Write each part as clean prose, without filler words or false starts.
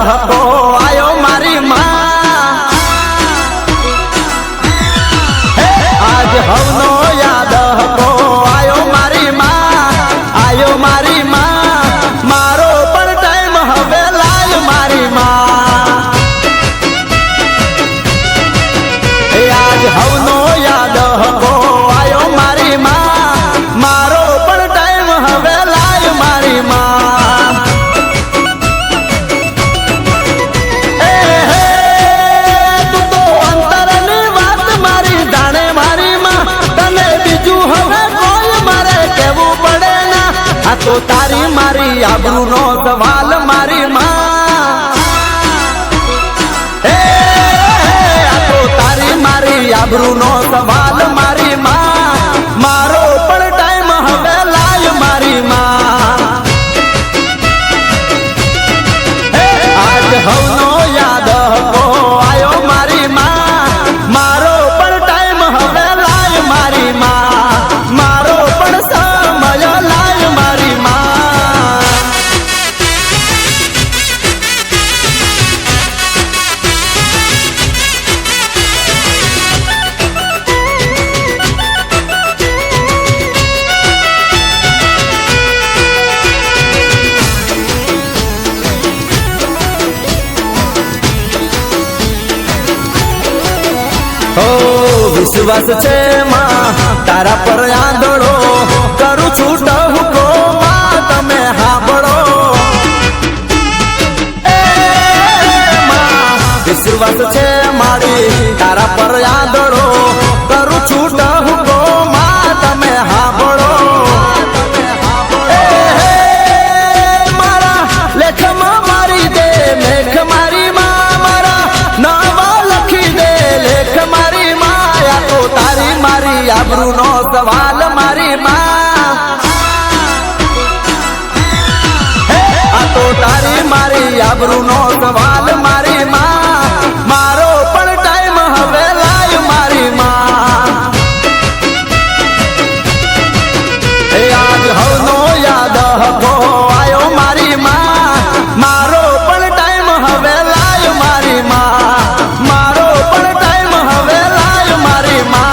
હકો આયો મારી માં આજ હવનો યાદ હકો આયો મારી માં આયો મારી માં મારો પણ ટાઈમ હવે લાય મારી માં આજ હવનો યાદ હકો આયો મારી માં મારો પણ ટાઈમ હવે લાય મારી માં તું તો અંતરની વાત મારી જાણે મારી માં તને બીજું હવે કોઈ મારે કહેવું પડે ના આ તો તારી મારી આબરૂનો સવાલ મારી માં આબરૂનો સવાલ મારી માં મારો પણ ટાઈમ હવે લાય મારી માં આજ હવનો યાદ હકો આયો મારી માં મારો પણ ટાઈમ હવે લાય મારી માં મારો પણ સમય લાય મારી માં વિશ્વાસ છે માં તારા પર આંધળો કરું છું ટહુકો માં તમે હાંભળો વિશ્વાસ છે મારી તારા પર આંધળો કરું છું ટહુકો માં તમે હાંભળો મારા લેખમાં મારી દે મેઘ મારી માં મારા નાવા લખી દે લેખ મારી તારી મારી આબરૂનો સવાલ મારી માં આ તો તારી મારી આબરૂનો સવાલ મારી માં મારો પણ ટાઈમ હવે લાય મારી માં આજ હવનો યાદ હકો આયો મારી માં મારો પણ ટાઈમ હવે લાય મારી માં મારો પણ ટાઈમ હવે લાય મારી માં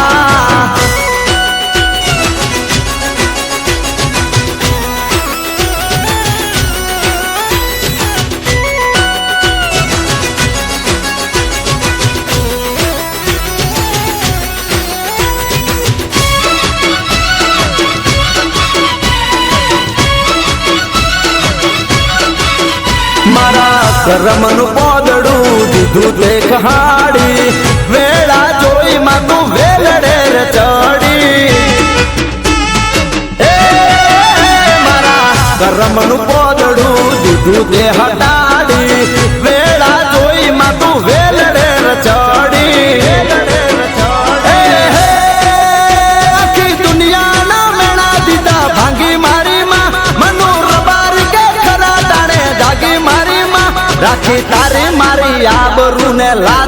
મારા કરમનું પોદડું દીધું તે કહાડી વેળા જોઈ માં તું વેલડે ચડી મારા કરમનું પોદડું દીધું તે હટાડી વેળા જોઈ માં તું વેલડે ચડી આખી દુનિયાના મેળા દીધા ભાંગી મારી માં મનો રબાર કે ખરા તાણે જાગી મારી માં રાખી તારી મારી આબરૂ ને લા